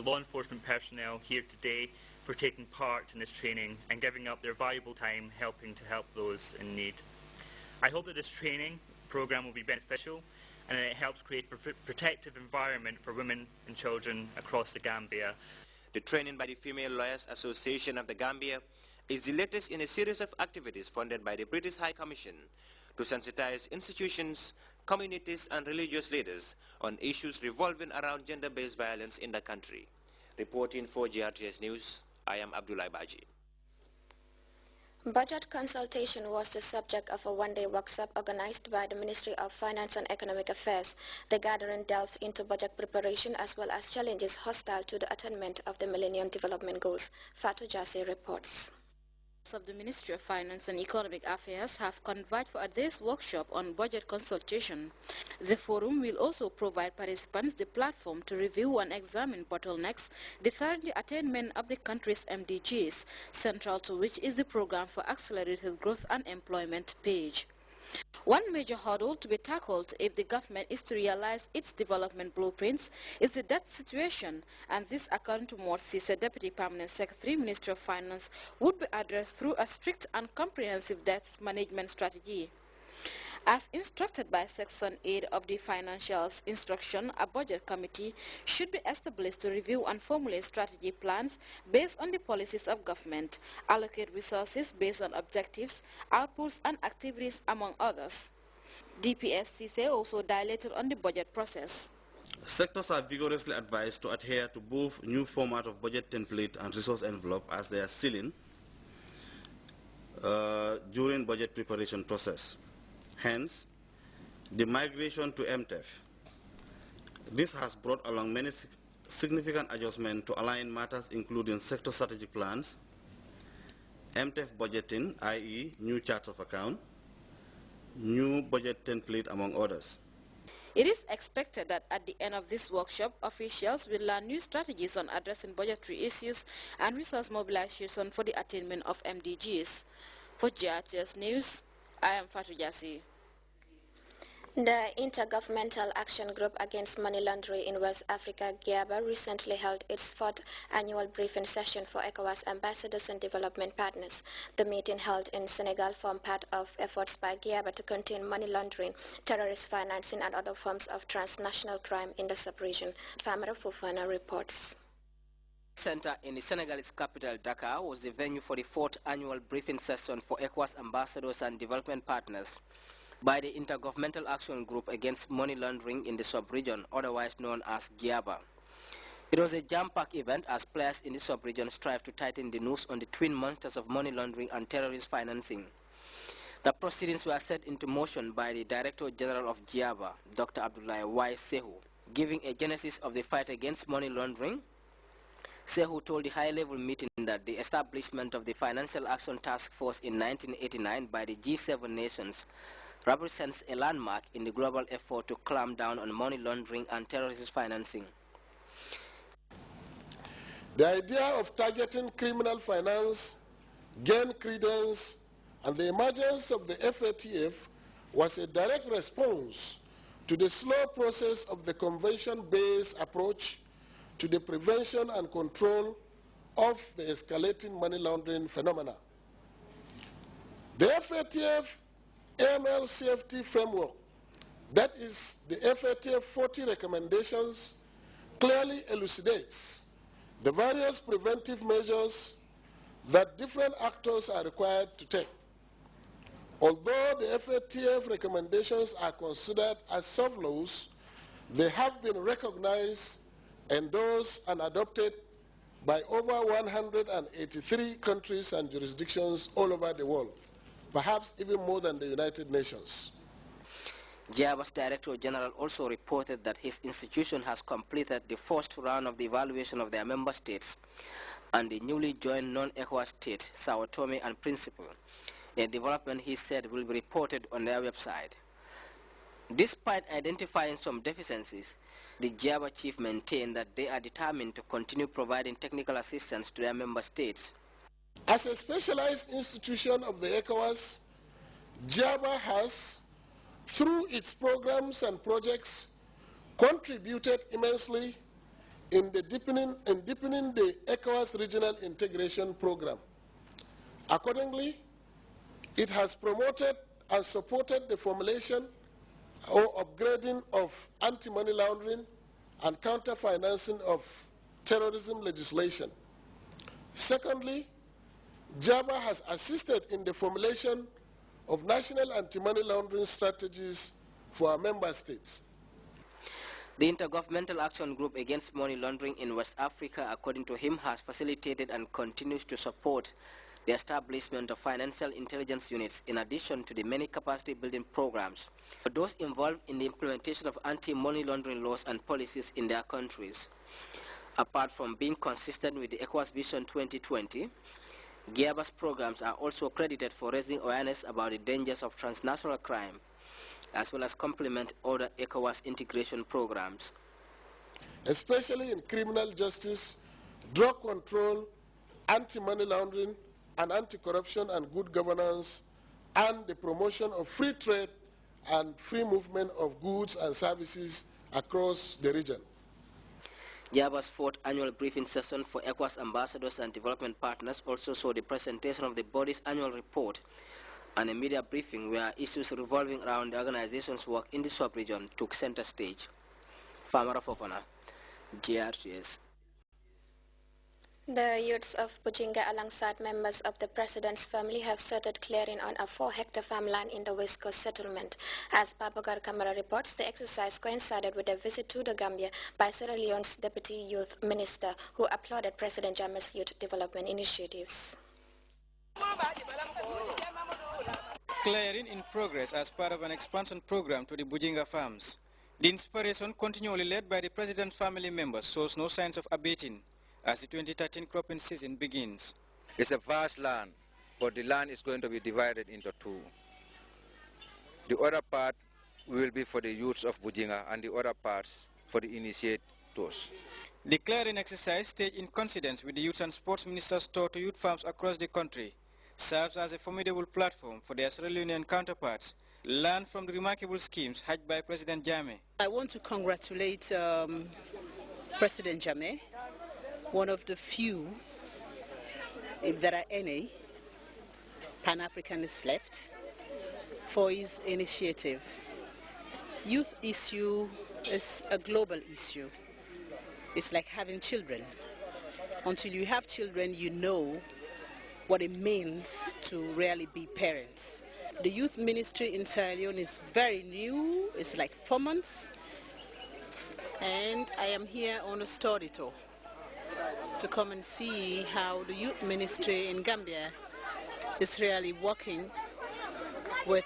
law enforcement personnel here today for taking part in this training and giving up their valuable time helping to help those in need. I hope that this training program will be beneficial and it helps create a protective environment for women and children across the Gambia. The training by the Female Lawyers Association of the Gambia is the latest in a series of activities funded by the British High Commission to sensitize institutions, communities and religious leaders on issues revolving around gender-based violence in the country. Reporting for Grts News, I am Abdullah Baji. Budget consultation was the subject of a one-day workshop organized by the Ministry of Finance and Economic Affairs. The gathering delves into budget preparation as well as challenges hostile to the attainment of the Millennium Development Goals. Fatou Jasseh reports. Of the Ministry of Finance and Economic Affairs have convened for a day's workshop on budget consultation. The forum will also provide participants the platform to review and examine bottlenecks deterring the attainment of the country's MDGs, central to which is the Program for Accelerated Growth and Employment page. One major hurdle to be tackled if the government is to realize its development blueprints is the debt situation, and this, according to Morsi, said Deputy Permanent Secretary, Ministry of Finance, would be addressed through a strict and comprehensive debt management strategy. As instructed by Section 8 of the Financials Instruction, a budget committee should be established to review and formulate strategy plans based on the policies of government, allocate resources based on objectives, outputs and activities, among others. DPSCC also dilated on the budget process. Sectors are vigorously advised to adhere to both new format of budget template and resource envelope as they are sealing during budget preparation process. Hence, the migration to MTEF. This has brought along many significant adjustments to align matters including sector strategic plans, MTEF budgeting, i.e. new charts of account, new budget template, among others. It is expected that at the end of this workshop, officials will learn new strategies on addressing budgetary issues and resource mobilization for the attainment of MDGs. For Grts News, I am Fatou Jasseh. The Intergovernmental Action Group Against Money Laundering in West Africa, GIABA, recently held its 4th annual briefing session for ECOWAS ambassadors and development partners. The meeting held in Senegal formed part of efforts by GIABA to contain money laundering, terrorist financing and other forms of transnational crime in the sub-region. Famara Fofana reports. Center in the Senegalese capital, Dakar, was the venue for the 4th annual briefing session for ECOWAS ambassadors and development partners by the Intergovernmental Action Group Against Money Laundering in the sub-region, otherwise known as GIABA. It was a jam-packed event as players in the sub-region strive to tighten the noose on the twin monsters of money laundering and terrorist financing. The proceedings were set into motion by the Director General of GIABA, Dr. Abdoulaye Y. Sehu, giving a genesis of the fight against money laundering. Sehu told the high-level meeting that the establishment of the Financial Action Task Force in 1989 by the G7 nations represents a landmark in the global effort to clamp down on money laundering and terrorist financing. The idea of targeting criminal finance gained credence, and the emergence of the FATF was a direct response to the slow process of the convention-based approach to the prevention and control of the escalating money laundering phenomena. The FATF AML CFT framework, that is the FATF 40 recommendations, clearly elucidates the various preventive measures that different actors are required to take. Although the FATF recommendations are considered as soft laws, they have been recognized, endorsed, and adopted by over 183 countries and jurisdictions all over the world, perhaps even more than the United Nations. GIABA's Director General also reported that his institution has completed the first round of the evaluation of their member states and the newly joined non-ECOWAS state, Sao Tome and Principe, a development he said will be reported on their website. Despite identifying some deficiencies, the GIABA chief maintained that they are determined to continue providing technical assistance to their member states. As a specialized institution of the ECOWAS, GIABA has, through its programs and projects, contributed immensely in deepening the ECOWAS Regional Integration Program. Accordingly, it has promoted and supported the formulation or upgrading of anti-money laundering and counter-financing of terrorism legislation. Secondly, JABA has assisted in the formulation of national anti-money laundering strategies for our member states. The Intergovernmental Action Group Against Money Laundering in West Africa, according to him, has facilitated and continues to support the establishment of financial intelligence units in addition to the many capacity-building programs for those involved in the implementation of anti-money laundering laws and policies in their countries. Apart from being consistent with the ECOWAS Vision 2020, GIABA's programs are also credited for raising awareness about the dangers of transnational crime, as well as complement other ECOWAS integration programs. Especially in criminal justice, drug control, anti-money laundering, and anti-corruption and good governance, and the promotion of free trade and free movement of goods and services across the region. GIABA's fourth annual briefing session for ECOWAS ambassadors and development partners also saw the presentation of the body's annual report and a media briefing where issues revolving around the organization's work in the sub-region took center stage. Famara Fofana, Grts. The youths of Bujinga alongside members of the president's family have started clearing on a 4-hectare farmland in the West Coast settlement. As Babagar Kamara reports, the exercise coincided with a visit to the Gambia by Sierra Leone's Deputy Youth Minister, who applauded President Jammeh's youth development initiatives. Clearing in progress as part of an expansion program to the Bujinga farms. The inspiration continually led by the president's family members shows no signs of abating as the 2013 cropping season begins. It's a vast land, but the land is going to be divided into two. The other part will be for the youths of Bujinga and the other parts for the initiators. The clearing exercise, staged in coincidence with the Youth and Sports Minister's tour to youth farms across the country, serves as a formidable platform for their Sierra Leonean counterparts, learn from the remarkable schemes hatched by President Jammeh. I want to congratulate President Jammeh, one of the few, if there are any, Pan-Africanists left, for his initiative. Youth issue is a global issue. It's like having children. Until you have children, you know what it means to really be parents. The youth ministry in Sierra Leone is very new. It's like 4 months. And I am here on a study tour to come and see how the youth ministry in Gambia is really working with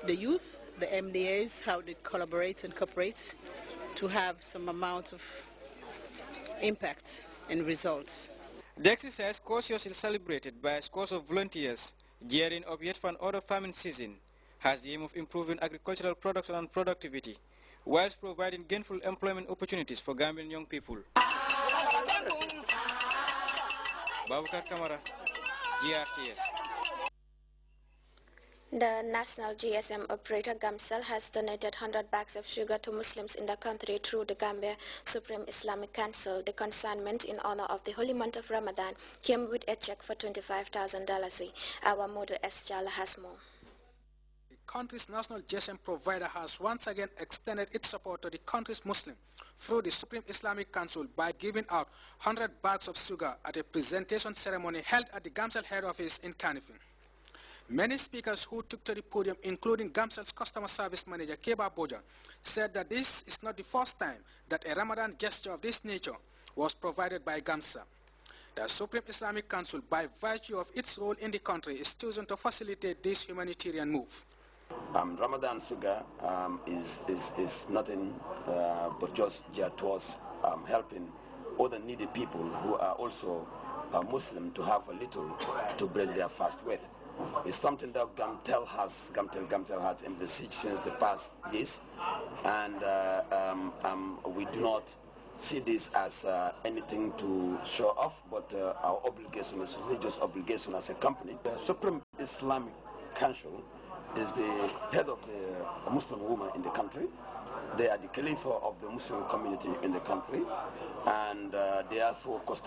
the youth, the MDAs, how they collaborate and cooperate to have some amount of impact and results. The exercise, cautiously celebrated by scores of volunteers gearing up yet for another farming season, has the aim of improving agricultural production and productivity, whilst providing gainful employment opportunities for Gambian young people. Babakar Kamara, GRTS. The national GSM operator Gamcel has donated 100 bags of sugar to Muslims in the country through the Gambia Supreme Islamic Council. The consignment in honor of the holy month of Ramadan came with a check for $25,000. Our model Esjala has more. The country's national GSM provider has once again extended its support to the country's Muslims through the Supreme Islamic Council by giving out 100 bags of sugar at a presentation ceremony held at the Gamcel head office in Kanifing. Many speakers who took to the podium, including Gamcel's customer service manager, Keba Boja, said that this is not the first time that a Ramadan gesture of this nature was provided by Gamcel. The Supreme Islamic Council, by virtue of its role in the country, is chosen to facilitate this humanitarian move. Ramadan sugar is nothing but just geared towards helping other needy people who are also Muslim to have a little to break their fast with. It's something that Gamcel has envisaged since the past years, and we do not see this as anything to show off, but our obligation is religious obligation as a company. The Supreme Islamic Council is the head of the Muslim women in the country. They are the Khalifa of the Muslim community in the country. and therefore